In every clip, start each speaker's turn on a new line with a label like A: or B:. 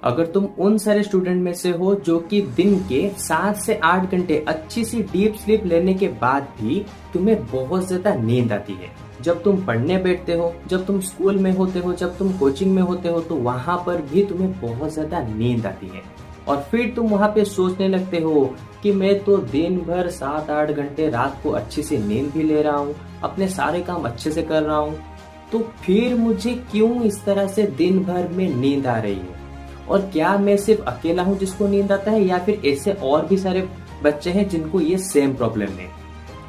A: अगर तुम उन सारे स्टूडेंट में से हो जो कि दिन के 7 से 8 घंटे अच्छी सी डीप स्लीप लेने के बाद भी तुम्हें बहुत ज्यादा नींद आती है, जब तुम पढ़ने बैठते हो, जब तुम स्कूल में होते हो, जब तुम कोचिंग में होते हो, तो वहां पर भी तुम्हें बहुत ज्यादा नींद आती है और फिर तुम वहां पे सोचने लगते हो कि मैं तो दिन भर 7-8 घंटे रात को अच्छी से नींद भी ले रहा हूँ, अपने सारे काम अच्छे से कर रहा हूँ, तो फिर मुझे क्यों इस तरह से दिन भर में नींद आ रही है? और क्या मैं सिर्फ अकेला हूँ जिसको नींद आता है या फिर ऐसे और भी सारे बच्चे हैं जिनको ये सेम प्रॉब्लम है?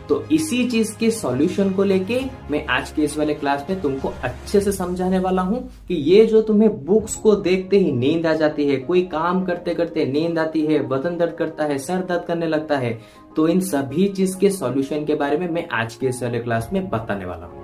A: तो इसी चीज के सॉल्यूशन को लेके मैं आज के इस वाले क्लास में तुमको अच्छे से समझाने वाला हूँ कि ये जो तुम्हें बुक्स को देखते ही नींद आ जाती है, कोई काम करते करते नींद आती है, बदन दर्द करता है, सर दर्द करने लगता है, तो इन सभी चीज के सॉल्यूशन के बारे में मैं आज के इस वाले क्लास में बताने वाला हूँ।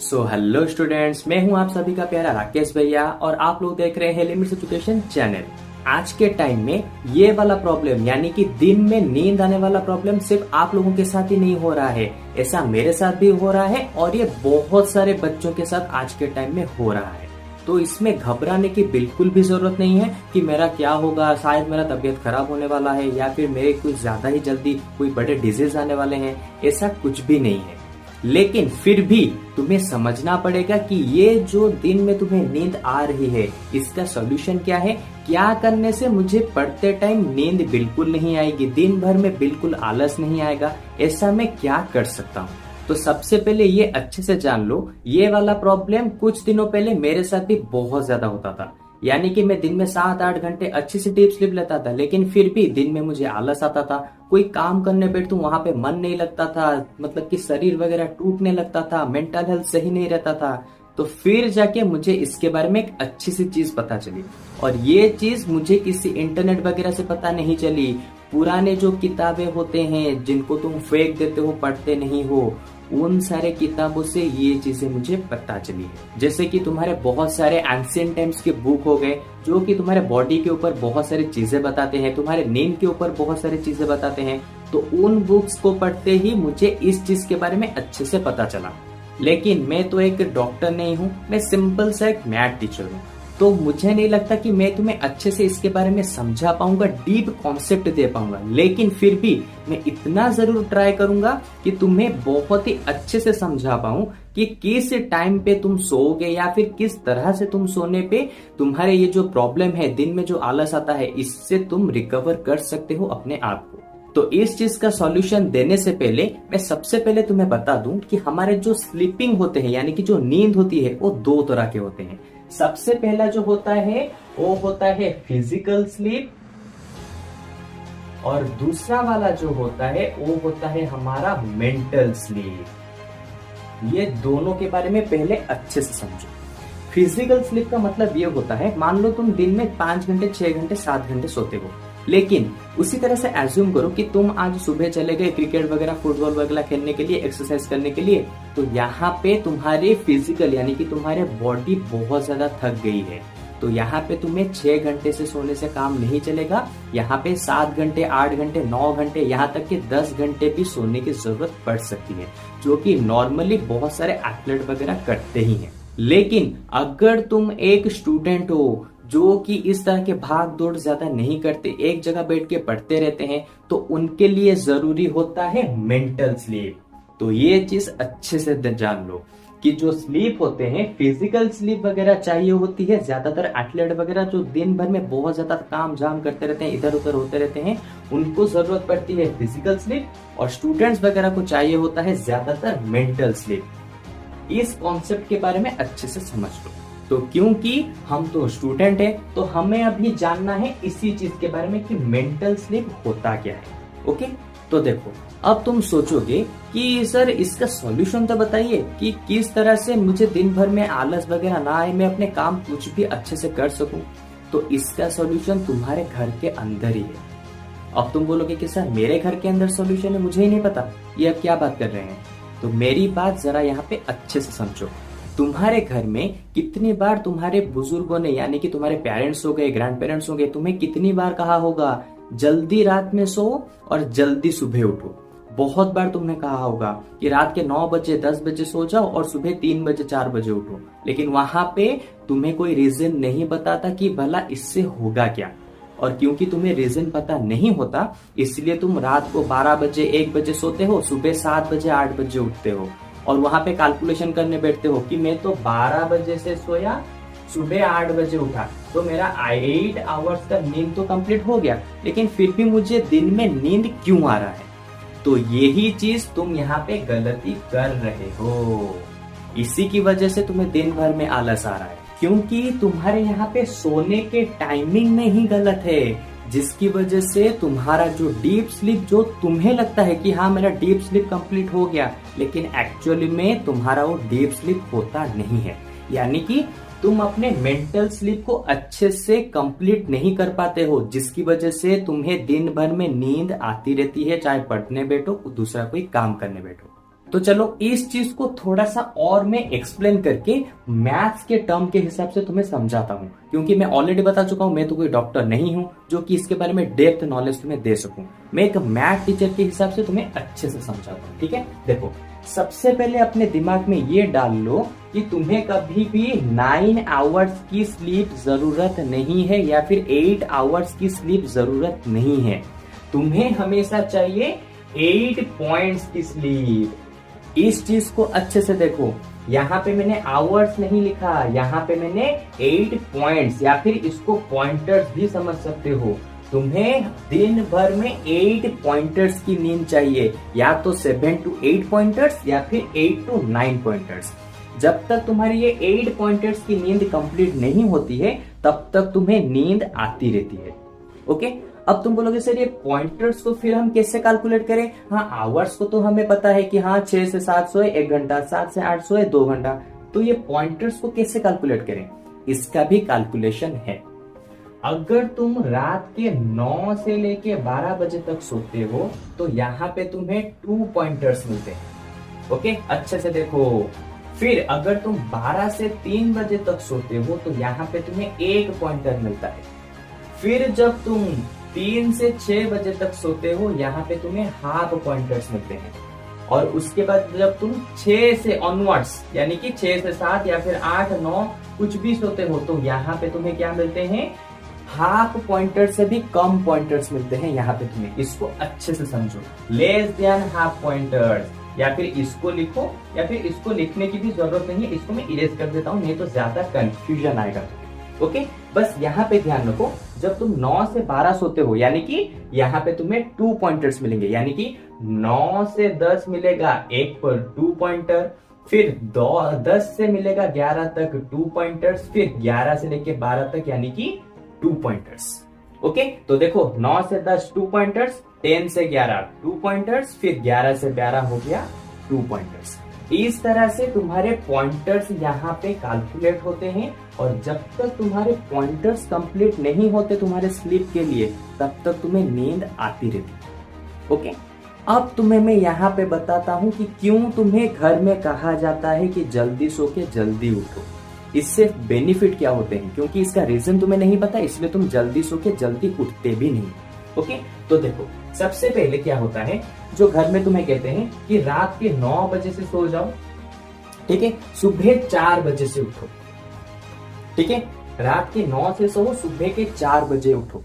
A: सो हेलो स्टूडेंट्स, मैं हूं आप सभी का प्यारा राकेश भैया और आप लोग देख रहे हैं लिमिट्स एजुकेशन चैनल। आज के टाइम में ये वाला प्रॉब्लम यानी कि दिन में नींद आने वाला प्रॉब्लम सिर्फ आप लोगों के साथ ही नहीं हो रहा है, ऐसा मेरे साथ भी हो रहा है और ये बहुत सारे बच्चों के साथ आज के टाइम में हो रहा है। तो इसमें घबराने की बिल्कुल भी जरूरत नहीं है कि मेरा क्या होगा, शायद मेरा तबीयत खराब होने वाला है या फिर मेरे कुछ ज्यादा ही जल्दी कोई बड़े डिजीज आने वाले हैं, ऐसा कुछ भी नहीं है। लेकिन फिर भी तुम्हें समझना पड़ेगा कि ये जो दिन में तुम्हें नींद आ रही है इसका सॉल्यूशन क्या है, क्या करने से मुझे पढ़ते टाइम नींद बिल्कुल नहीं आएगी, दिन भर में बिल्कुल आलस नहीं आएगा, ऐसा मैं क्या कर सकता हूँ। तो सबसे पहले ये अच्छे से जान लो, ये वाला प्रॉब्लम कुछ दिनों पहले मेरे साथ भी बहुत ज्यादा होता था। यानी कि मैं दिन में 7-8 घंटे अच्छी सी डीप स्लीप लेता था, लेकिन फिर भी दिन में मुझे आलस आता था, कोई काम करने बैठूं वहां पे मन नहीं लगता था, मतलब कि शरीर वगैरह टूटने लगता था, मेंटल हेल्थ सही नहीं रहता था। तो फिर जाके मुझे इसके बारे में एक अच्छी सी चीज पता चली और ये चीज मुझे किसी इंटरनेट वगैरह से पता नहीं चली। पुराने जो किताबें होते हैं जिनको तुम फेंक देते हो, पढ़ते नहीं हो, उन सारे किताबों से ये चीजें मुझे पता चली है। जैसे कि तुम्हारे बहुत सारे एंशिएंट टाइम्स के बुक हो गए जो कि तुम्हारे बॉडी के ऊपर बहुत सारी चीजें बताते हैं, तुम्हारे नींद के ऊपर बहुत सारी चीजें बताते हैं। तो उन बुक्स को पढ़ते ही मुझे इस चीज के बारे में अच्छे से पता चला। लेकिन मैं तो एक डॉक्टर नहीं हूँ, मैं सिंपल सा एक मैथ टीचर हूँ, तो मुझे नहीं लगता कि मैं तुम्हें अच्छे से इसके बारे में समझा पाऊंगा, डीप कॉन्सेप्ट दे पाऊंगा। लेकिन फिर भी मैं इतना जरूर ट्राई करूंगा कि तुम्हें बहुत ही अच्छे से समझा पाऊं कि किस टाइम पे तुम सोओगे या फिर किस तरह से तुम सोने पे तुम्हारे ये जो प्रॉब्लम है, दिन में जो आलस आता है, इससे तुम रिकवर कर सकते हो अपने आप को। तो इस चीज का सॉल्यूशन देने से पहले मैं सबसे पहले तुम्हें बता दूं कि हमारे जो स्लीपिंग होते हैं यानी कि जो नींद होती है वो दो तरह के होते हैं। सबसे पहला जो होता है वो होता है फिजिकल स्लीप और दूसरा वाला जो होता है वो होता है हमारा मेंटल स्लीप। ये दोनों के बारे में पहले अच्छे से समझो। फिजिकल स्लीप का मतलब ये होता है, मान लो तुम दिन में 5 घंटे, 6 घंटे, 7 घंटे सोते हो, लेकिन उसी तरह से एज्यूम करो कि तुम आज सुबह चले गए क्रिकेट वगैरह, फुटबॉल वगैरह खेलने के लिए, एक्सरसाइज करने के लिए। तो यहाँ पे तुम्हारे फिजिकल यानी कि तुम्हारे बॉडी बहुत ज्यादा थक गई है, तो यहाँ पे तुम्हें 6 घंटे से सोने से काम नहीं चलेगा। यहाँ पे 7 घंटे, 8 घंटे, 9 घंटे, यहाँ तक कि 10 घंटे भी सोने की जरूरत पड़ सकती है, जो कि नॉर्मली बहुत सारे एथलीट वगैरह करते ही हैं। लेकिन अगर तुम एक स्टूडेंट हो जो कि इस तरह के भाग दौड़ ज्यादा नहीं करते, एक जगह बैठ के पढ़ते रहते हैं, तो उनके लिए जरूरी होता है मेंटल स्लीप। तो ये चीज अच्छे से जान लो कि जो स्लीप होते हैं, फिजिकल स्लीप वगैरह चाहिए होती है ज्यादातर एथलीट वगैरह जो दिन भर में बहुत ज्यादा काम जाम करते रहते हैं, इधर उधर होते रहते हैं, उनको जरूरत पड़ती है फिजिकल स्लीप, और स्टूडेंट्स वगैरह को चाहिए होता है ज्यादातर मेंटल स्लीप। इस कॉन्सेप्ट के बारे में अच्छे से समझ लो। तो क्योंकि हम तो स्टूडेंट है तो हमें अभी जानना है इसी चीज के बारे में कि मेंटल स्लीप होता क्या है। ओके, तो देखो, अब तुम सोचोगे कि सर इसका सॉल्यूशन तो बताइए कि किस तरह से मुझे दिन भर में आलस वगैरह ना आए, मैं अपने काम कुछ भी अच्छे से कर सकूं। तो इसका सॉल्यूशन तुम्हारे घर के अंदर ही है। अब तुम बोलोगे कि सर मेरे घर के अंदर सॉल्यूशन है, मुझे ही नहीं पता, ये अब क्या बात कर रहे हैं। तो मेरी बात जरा यहाँ पे अच्छे से समझो। तुम्हारे घर में कितनी बार तुम्हारे बुजुर्गों ने यानी कि तुम्हारे पेरेंट्स हो गए, ग्रैंड पेरेंट्स हो गए, तुम्हें कितनी बार कहा होगा जल्दी रात में सो और जल्दी सुबह उठो। बहुत बार तुमने कहा होगा कि रात के 9 बजे 10 बजे सो जाओ और सुबह 3 बजे 4 बजे उठो, लेकिन वहां पे तुम्हें कोई रीजन नहीं बताता कि भला इससे होगा क्या। और क्योंकि तुम्हें रीजन पता नहीं होता, इसलिए तुम रात को 12 बजे 1 बजे सोते हो, सुबह 7 बजे 8 बजे उठते हो और वहां पे कैलकुलेशन करने बैठते हो कि मैं तो 12 बजे से सोया, सुबह 8 बजे उठा, तो मेरा 8 आवर्स का नींद तो कंप्लीट हो गया, लेकिन फिर भी मुझे दिन में नींद क्यों आ रहा है। तो यही चीज तुम यहाँ पे गलती कर रहे हो। इसी की वजह से तुम्हें दिन भर में आलस आ रहा है, क्योंकि तुम्हारे यहाँ पे सोने के टाइमिंग में ही गलत है, जिसकी वजह से तुम्हारा जो डीप स्लीप, जो तुम्हें लगता है कि हाँ मेरा डीप स्लीप कंप्लीट हो गया, लेकिन एक्चुअली में तुम्हारा वो डीप स्लीप होता नहीं है। यानी कि तुम अपने मेंटल स्लीप को अच्छे से कंप्लीट नहीं कर पाते हो, जिसकी वजह से तुम्हें दिन भर में नींद आती रहती है, चाहे पढ़ने बैठो दूसरा कोई काम करने बैठो। तो चलो इस चीज को थोड़ा सा और मैं एक्सप्लेन करके मैथ्स के टर्म के हिसाब से तुम्हें समझाता हूँ, क्योंकि मैं ऑलरेडी बता चुका हूँ मैं तो कोई डॉक्टर नहीं हूँ जो कि इसके बारे में डेप्थ नॉलेज तुम्हें दे सकूं। मैं एक मैथ टीचर के हिसाब से तुम्हें अच्छे से समझाता हूँ, ठीक है। देखो, सबसे पहले अपने दिमाग में ये डाल लो कि तुम्हें कभी भी 9 आवर्स की स्लीप जरूरत नहीं है या फिर 8 आवर्स की स्लीप जरूरत नहीं है। तुम्हें हमेशा चाहिए 8 पॉइंट्स की स्लीप। इस चीज को अच्छे से देखो, यहाँ पे मैंने आवर्स नहीं लिखा, यहाँ पे मैंने 8 पॉइंट्स या फिर इसको पॉइंटर्स भी समझ सकते हो। तुम्हें दिन भर में 8 पॉइंटर्स की नींद चाहिए, या तो 7 to 8 पॉइंटर्स या फिर 8 to 9 पॉइंटर्स। जब तक तुम्हारी ये 8 पॉइंटर्स की नींद कंप्लीट नहीं होती है तब तक तुम्हें नींद आती रहती है। ओके, अब तुम बोलोगे सर ये पॉइंटर्स को फिर हम कैसे कैलकुलेट करें। हाँ, आवर्स को तो हमें पता है कि हाँ 6 से 7 सोए 1 घंटा, 7 से 8 सोए 2 घंटा, तो ये पॉइंटर्स को कैसे कैलकुलेट करें, इसका भी कैलकुलेशन है। अगर तुम रात के 9 से लेके 12 बजे तक सोते हो तो यहाँ पे तुम्हें 2 पॉइंटर्स मिलते हैं। ओके, अच्छे से देखो। फिर अगर तुम 12 से 3 बजे तक सोते हो तो यहाँ पे तुम्हें 1 पॉइंटर मिलता है। फिर जब तुम 3 से 6 बजे तक सोते हो यहाँ पे तुम्हें हाफ पॉइंटर्स मिलते हैं। और उसके बाद जब तुम 6 से ऑनवर्ड्स यानी कि 6 से 7 या फिर 8 9 कुछ भी सोते हो तो यहाँ पे तुम्हें क्या मिलते हैं, हाफ पॉइंटर से भी कम पॉइंटर्स मिलते हैं। यहाँ पे तुम्हें इसको अच्छे से समझो, लेस देन हाफ पॉइंटर्स, या फिर इसको लिखो, या फिर इसको लिखने की भी जरूरत नहीं है, इसको मैं इरेज कर देता हूँ नहीं तो ज्यादा कंफ्यूजन आएगा। ओके, बस यहाँ पे ध्यान रखो, जब तुम 9 से 12 सोते हो यानी कि यहाँ पे तुम्हें 2 पॉइंटर्स मिलेंगे, यानी कि 9 से 10 मिलेगा 1 पर 2 पॉइंटर, फिर 10 से मिलेगा 11 तक 2 पॉइंटर्स, फिर 11 से लेके 12 तक यानी कि 2 पॉइंटर्स। ओके, तो देखो 9 से 10 2 पॉइंटर्स, 10 से 11 2 पॉइंटर्स, फिर 11 से 12 हो गया 2 पॉइंटर्स। इस तरह से तुम्हारे पॉइंटर्स यहाँ पे कैलकुलेट होते हैं, और जब तक तुम्हारे पॉइंटर्स कंप्लीट नहीं होते तुम्हारे स्लीप के लिए तब तक तुम्हें नींद आती रहती है। ओके, अब तुम्हें मैं यहाँ पे बताता हूँ कि क्यों तुम्हें घर में कहा जाता है कि जल्दी सो के जल्दी उठो। इससे बेनिफिट क्या होते हैं, क्योंकि इसका रीजन तुम्हें नहीं पता इसलिए तुम जल्दी सो के जल्दी उठते भी नहीं। ओके, तो देखो सबसे पहले क्या होता है, जो घर में तुम्हें कहते हैं कि रात के 9 बजे से सो जाओ, ठीक है, सुबह 4 बजे से उठो। ठीक है, रात के 9 से सो, सुबह के 4 बजे उठो।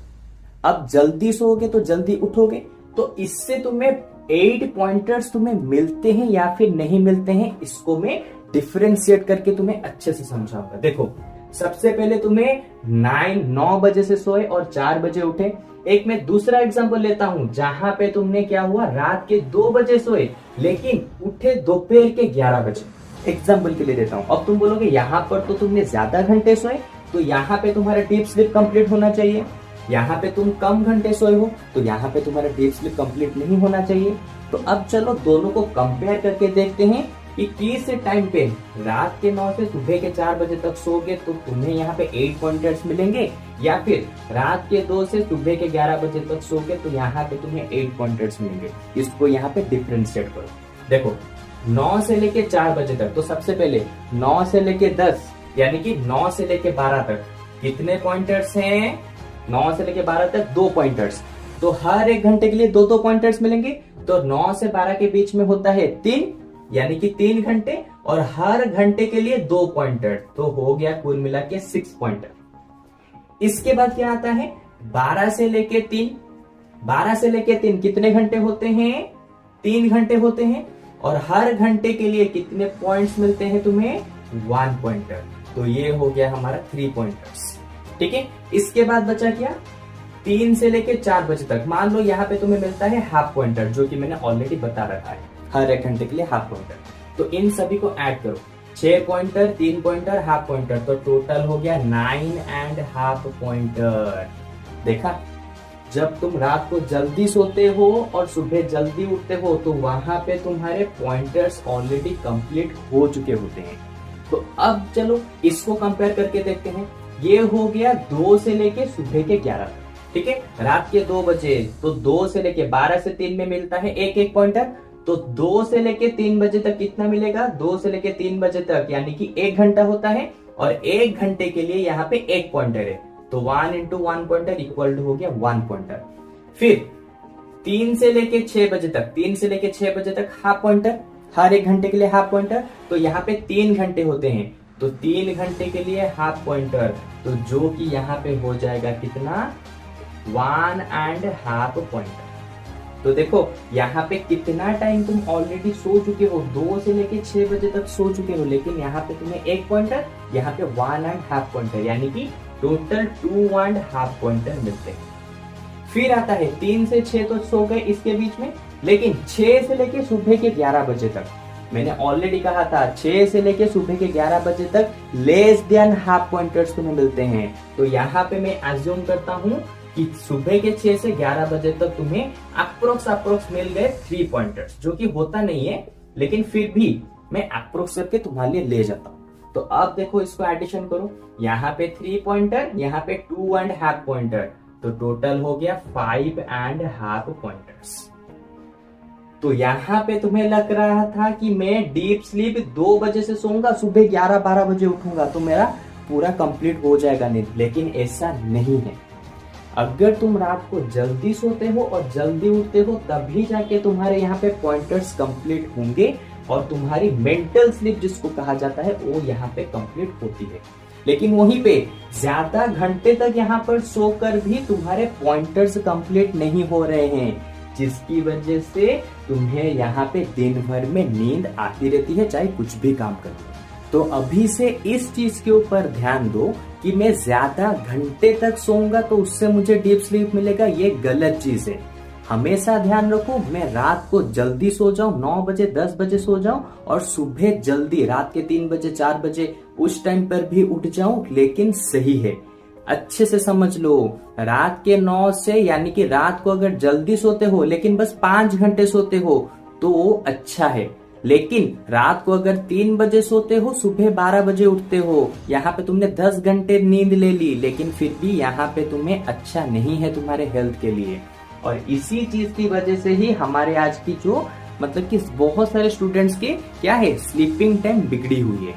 A: अब जल्दी सोओगे तो जल्दी उठोगे, तो इससे तुम्हें 8 पॉइंटर्स तुम्हें मिलते हैं या फिर नहीं मिलते हैं, इसको मैं डिफरेंशिएट करके तुम्हें अच्छे से समझाऊंगा। देखो, सबसे पहले तुम्हें 9 बजे से सोए और 4 बजे उठे। एक मैं दूसरा एग्जांपल लेता हूं जहां पे तुमने क्या हुआ, रात के 2 बजे सोए लेकिन उठे दोपहर के 11 बजे। एग्जांपल के लिए देता हूं। अब तुम बोलोगे यहाँ पर तो तुमने ज्यादा घंटे सोए, तो यहाँ पे तुम्हारा डीप स्लीप कंप्लीट होना चाहिए। यहाँ पे तुम कम घंटे सोए हो तो यहाँ पे तुम्हारा डीप स्लीप कंप्लीट नहीं होना चाहिए। तो अब चलो दोनों को कंपेयर करके देखते हैं कि किस टाइम पे रात के 9 से सुबह के 4 बजे तक सोओगे तो तुम्हें यहाँ पे 8 पॉइंटर्स मिलेंगे, या फिर रात के 2 से सुबह के 11 बजे तक सोओगे तो यहाँ पे तुम्हें 8 पॉइंटर्स मिलेंगे। इसको यहाँ पे डिफरेंशिएट करो। देखो 9 से लेके 4 बजे तक, तो सबसे पहले 9 से लेके 10 यानी कि 9 से लेके 12 तक कितने पॉइंटर्स हैं, 9 से लेके 12 तक 2 पॉइंटर्स, तो हर एक घंटे के लिए 2-2 पॉइंटर्स मिलेंगे। तो 9 से 12 के बीच में होता है 3, यानी कि 3 घंटे, और हर घंटे के लिए 2 पॉइंटर, तो हो गया कुल मिला के 6 पॉइंटर। इसके बाद क्या आता है 12 से लेके 3, 12 से लेके 3 कितने घंटे होते हैं, 3 घंटे होते हैं, और हर घंटे के लिए कितने पॉइंट्स मिलते हैं तुम्हें, 1 पॉइंटर, तो ये हो गया हमारा 3 पॉइंटर्स। ठीक है, इसके बाद बचा क्या, 3 से लेके 4 बजे तक, मान लो यहाँ पे तुम्हें मिलता है हाफ पॉइंटर, जो कि मैंने ऑलरेडी बता रखा है, हर एक घंटे के लिए हाफ पॉइंटर। तो इन सभी को ऐड करो, 6 पॉइंटर, 3 पॉइंटर, हाफ पॉइंटर, तो टोटल हो गया 9.5 पॉइंटर। देखा, जब तुम रात को जल्दी सोते हो और सुबह जल्दी उठते हो तो वहां पे तुम्हारे पॉइंटर्स ऑलरेडी कंप्लीट हो चुके होते हैं। तो अब चलो इसको कंपेयर करके देखते हैं। ये हो गया 2 से लेके सुबह के 11 तक, ठीक है, रात के 2 बजे, तो 2 से लेके 12 से 3 में मिलता है एक पॉइंटर, तो 2 से लेके 3 बजे तक कितना मिलेगा, 2 से लेके 3 बजे तक यानी कि 1 घंटा होता है, और 1 घंटे के लिए यहाँ पे 1 पॉइंटर है, तो 1 into 1 पॉइंटर इक्वल हो गया 1 पॉइंटर। फिर 3 से लेके 6 बजे तक, 3 से लेके 6 बजे तक हाफ पॉइंटर, हर 1 घंटे के लिए हाफ पॉइंटर, तो यहाँ पे 3 घंटे होते हैं, तो 3 घंटे के लिए हाफ पॉइंटर, तो जो कि यहाँ पे हो जाएगा कितना, 1.5 पॉइंटर। तो देखो यहाँ पे कितना टाइम तुम ऑलरेडी सो चुके हो, 2 से लेके 6 बजे तक सो चुके हो, लेकिन यहाँ पे तुम्हें 1 पॉइंटर, यहाँ पे 1.5 पॉइंटर, यानी कि टोटल 2.5 पॉइंटर मिलते हैं। फिर आता है 3 से 6 तो सो गए इसके बीच में, लेकिन 6 से लेके सुबह के 11 बजे तक, मैंने ऑलरेडी कहा था 6 से लेके सुबह के 11 बजे तक लेस देन हाफ पॉइंटर्स तुम्हें मिलते हैं। तो यहाँ पे मैं अज्यूम करता हूँ कि सुबह के 6 से 11 बजे तक तुम्हें अप्रोक्स मिल गए 3 पॉइंटर्स, जो कि होता नहीं है, लेकिन फिर भी मैं अप्रोक्स करके तुम्हारे लिए ले जाता हूँ। तो अब देखो इसको एडिशन करो, यहाँ पे 3 पॉइंटर, यहाँ पे 2.5 पॉइंटर, तो टोटल हो गया 5.5 पॉइंटर्स। तो यहाँ पे तुम्हें लग रहा था कि मैं डीप स्लीप 2 बजे से सोऊंगा, सुबह 11-12 बजे उठूंगा तो मेरा पूरा कंप्लीट हो जाएगा नींद, लेकिन ऐसा नहीं है। अगर तुम रात को जल्दी सोते हो और जल्दी उठते हो तभी जाके तुम्हारे यहाँ पे पॉइंटर्स कंप्लीट होंगे, और तुम्हारी मेंटल स्लीप जिसको कहा जाता है वो यहाँ पे कंप्लीट होती है। लेकिन वहीं पे ज्यादा घंटे तक यहाँ पर सोकर भी तुम्हारे पॉइंटर्स कंप्लीट नहीं हो रहे हैं, जिसकी वजह से तुम्हें यहाँ पे दिन भर में नींद आती रहती है, चाहे कुछ भी काम कर लो। तो अभी से इस चीज के ऊपर ध्यान दो कि मैं ज्यादा घंटे तक सोऊंगा तो उससे मुझे डीप स्लीप मिलेगा, ये गलत चीज है। हमेशा ध्यान रखो मैं रात को जल्दी सो जाऊं, 9 बजे 10 बजे सो जाऊं, और सुबह जल्दी रात के 3 बजे 4 बजे उस टाइम पर भी उठ जाऊं, लेकिन सही है। अच्छे से समझ लो, रात के 9 से, यानी कि रात को अगर जल्दी सोते हो लेकिन बस 5 घंटे सोते हो तो अच्छा है, लेकिन रात को अगर 3 बजे सोते हो, सुबह 12 बजे उठते हो, यहाँ पे तुमने 10 घंटे नींद ले ली, लेकिन फिर भी यहाँ पे तुम्हें अच्छा नहीं है तुम्हारे हेल्थ के लिए। और इसी चीज की वजह से ही हमारे आज की जो मतलब कि बहुत सारे स्टूडेंट्स के क्या है, स्लीपिंग टाइम बिगड़ी हुई है।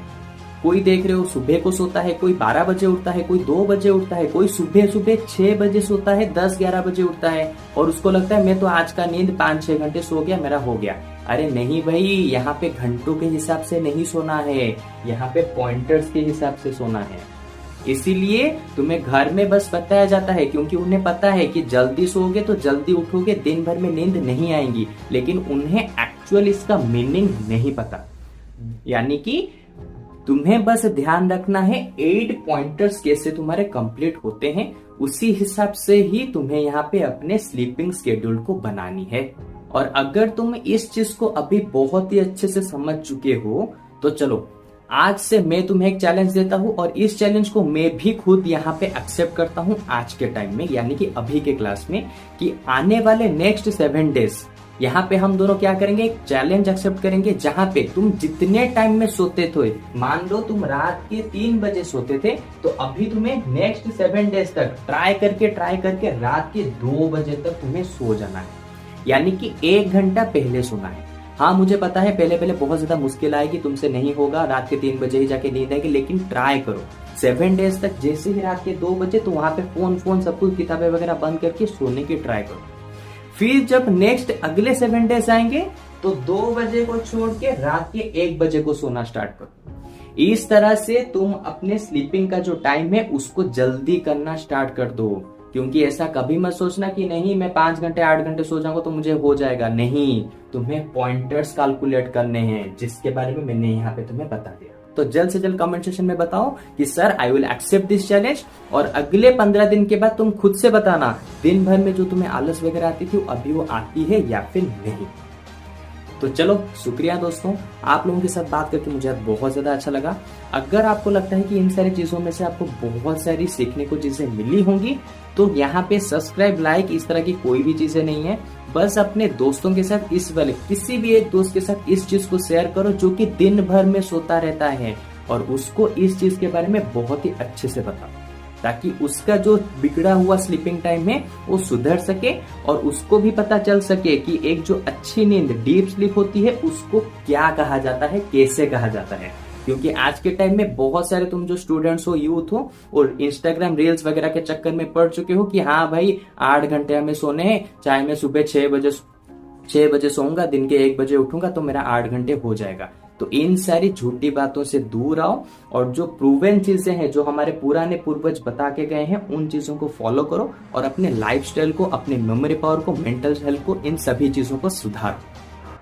A: कोई देख रहे हो सुबह को सोता है, कोई 12 बजे उठता है, कोई 2 बजे उठता है, कोई सुबह 6 बजे सोता है, 10-11 बजे उठता है, और उसको लगता है मैं तो आज का नींद 5-6 घंटे सो गया, मेरा हो गया। अरे नहीं भाई, यहाँ पे घंटों के हिसाब से नहीं सोना है, यहाँ पे पॉइंटर्स के हिसाब से सोना है। इसीलिए तुम्हें घर में बस बताया जाता है, क्योंकि उन्हें पता है कि जल्दी सोओगे तो जल्दी उठोगे, दिन भर में नींद नहीं आएगी, लेकिन उन्हें एक्चुअल इसका मीनिंग नहीं पता। यानी कि तुम्हें बस ध्यान रखना है 8 पॉइंटर्स कैसे तुम्हारे कंप्लीट होते हैं, उसी हिसाब से ही तुम्हें यहाँ पे अपने स्लीपिंग शेड्यूल को बनानी है। और अगर तुम इस चीज को अभी बहुत ही अच्छे से समझ चुके हो तो चलो आज से मैं तुम्हें एक चैलेंज देता हूँ, और इस चैलेंज को मैं भी खुद यहाँ पे एक्सेप्ट करता हूँ आज के टाइम में, यानी कि अभी के क्लास में, कि आने वाले नेक्स्ट 7 डेज यहाँ पे हम दोनों क्या करेंगे, एक चैलेंज एक्सेप्ट करेंगे, जहाँ पे तुम जितने टाइम में सोते थे, मान लो तुम रात के 3 बजे सोते थे, तो अभी तुम्हें नेक्स्ट 7 डेज तक ट्राई करके रात के 2 बजे तक तुम्हें सो जाना है, यानी कि 1 घंटा पहले सोना है। हाँ मुझे पता है पहले बहुत ज्यादा मुश्किल आएगी, तुमसे नहीं होगा, रात के 3 बजे ही जाके नींद आएगी, लेकिन ट्राई करो 7 डेज तक। जैसे ही रात के 2 बजे तो वहां पे फोन सब कुछ किताबें वगैरह बंद करके सोने की ट्राई करो। फिर जब नेक्स्ट अगले 7 डेज आएंगे तो 2 बजे को छोड़ के रात के 1 बजे को सोना स्टार्ट करो। इस तरह से तुम अपने स्लीपिंग का जो टाइम है उसको जल्दी करना स्टार्ट कर दो। क्योंकि ऐसा कभी मत सोचना कि नहीं मैं 5 घंटे 8 घंटे सो जाऊंगा तो मुझे हो जाएगा। नहीं, तुम्हें पॉइंटर्स कैलकुलेट करने हैं जिसके बारे में मैंने यहाँ पे तुम्हें बता दिया। तो जल्द से जल्द कमेंट सेक्शन में बताओ कि sir I will accept this challenge. और अगले 15 दिन के बाद तुम खुद से बताना दिन भर में जो तुम्हें आलस वगैरह आती थी अभी वो आती है या फिर नहीं। तो चलो शुक्रिया दोस्तों, आप लोगों के साथ बात करके मुझे बहुत ज्यादा अच्छा लगा। अगर आपको लगता है कि इन सारी चीजों में से आपको बहुत सारी सीखने को चीजें मिली होंगी तो यहाँ पे सब्सक्राइब लाइक इस तरह की कोई भी चीजें नहीं है। बस अपने दोस्तों के साथ इस वाले किसी भी एक दोस्त के साथ इस चीज को शेयर करो जो कि दिन भर में सोता रहता है और उसको इस चीज के बारे में बहुत ही अच्छे से बताओ, ताकि उसका जो बिगड़ा हुआ स्लीपिंग टाइम है वो सुधर सके और उसको भी पता चल सके कि एक जो अच्छी नींद डीप स्लीप होती है उसको क्या कहा जाता है, कैसे कहा जाता है। क्योंकि आज के टाइम में बहुत सारे तुम जो स्टूडेंट्स हो, यूथ हो और इंस्टाग्राम रील्स वगैरह के चक्कर में पड़ चुके हो कि हाँ भाई 8 घंटे हमें सोने हैं, चाहे मैं सुबह 6 बजे सोऊंगा, दिन के 1 बजे उठूंगा तो मेरा 8 घंटे हो जाएगा। तो इन सारी झूठी बातों से दूर आओ और जो प्रूवन चीजें हैं जो हमारे पुराने पूर्वज बता के गए हैं उन चीजों को फॉलो करो और अपने लाइफस्टाइल को, अपने मेमोरी पावर को, मेंटल हेल्थ को, इन सभी चीजों को सुधारो।